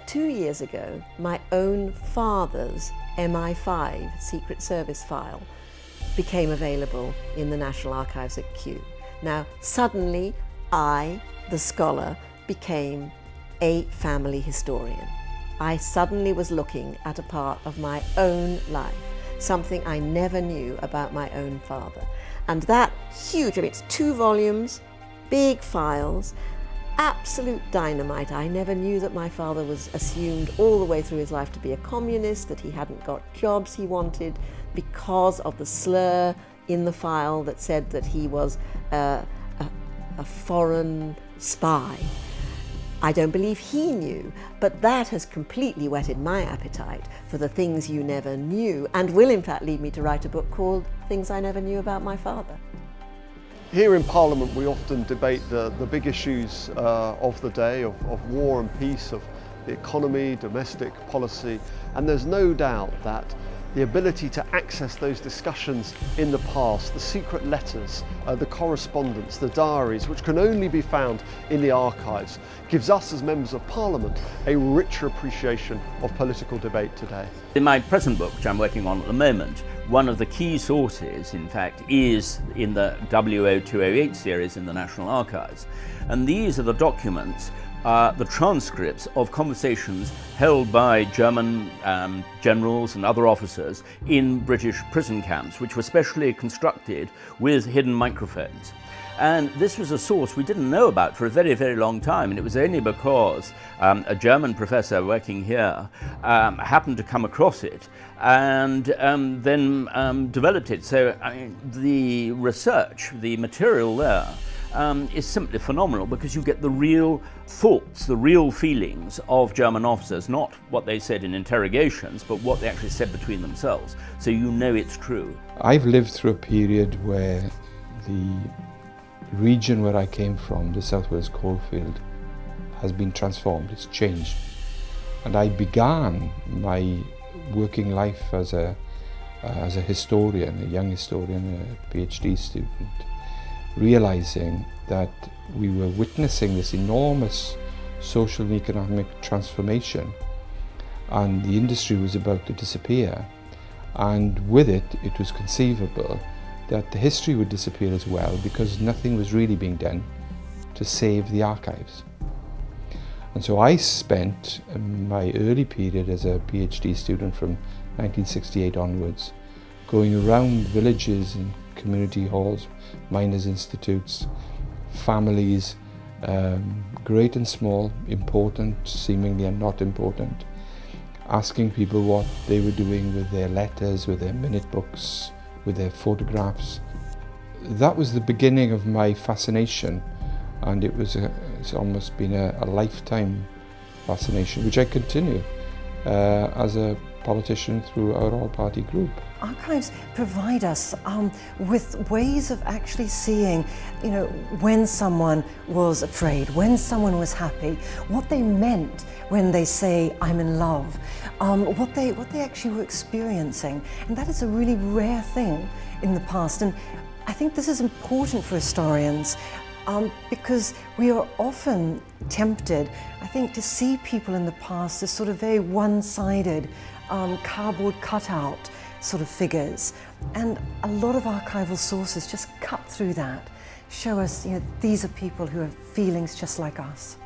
2 years ago, my own father's MI5 Secret Service file became available in the National Archives at Kew. Now, suddenly, I, the scholar, became a family historian. I suddenly was looking at a part of my own life, something I never knew about my own father. And that huge, I mean, it's 2 volumes, big files, absolute dynamite. I never knew that my father was assumed all the way through his life to be a communist, that he hadn't got jobs he wanted because of the slur in the file that said that he was a foreign spy. I don't believe he knew, but that has completely whetted my appetite for the things you never knew, and will in fact lead me to write a book called Things I Never Knew About My Father. Here in Parliament we often debate the big issues of the day, of war and peace, of the economy, domestic policy, and there's no doubt that the ability to access those discussions in the past, the secret letters, the correspondence, the diaries, which can only be found in the archives, gives us as members of Parliament a richer appreciation of political debate today. In my present book, which I'm working on at the moment, one of the key sources, in fact, is in the W0208 series in the National Archives. And these are the documents, the transcripts of conversations held by German generals and other officers in British prison camps, which were specially constructed with hidden microphones. And this was a source we didn't know about for a very, very long time, and it was only because a German professor working here happened to come across it and then developed it. So I mean, the research, the material there, is simply phenomenal, because you get the real thoughts, the real feelings of German officers, not what they said in interrogations, but what they actually said between themselves. So you know it's true. I've lived through a period where the region where I came from, the South Wales coalfield, has been transformed, it's changed. And I began my working life as a historian, a young historian, a PhD student, realizing that we were witnessing this enormous social and economic transformation, and the industry was about to disappear, and with it, it was conceivable that the history would disappear as well, because nothing was really being done to save the archives. And so I spent my early period as a PhD student from 1968 onwards going around villages and community halls, miners' institutes, families, great and small, important, seemingly and not important, asking people what they were doing with their letters, with their minute books, with their photographs. That was the beginning of my fascination, and it's almost been a lifetime fascination, which I continue as a politician through our all-party group. Archives provide us with ways of actually seeing, you know, when someone was afraid, when someone was happy, what they meant when they say, "I'm in love," what they actually were experiencing. And that is a really rare thing in the past. And I think this is important for historians, because we are often tempted, I think, to see people in the past as sort of very one-sided, cardboard cutout sort of figures. And a lot of archival sources just cut through that, show us, you know, these are people who have feelings just like us.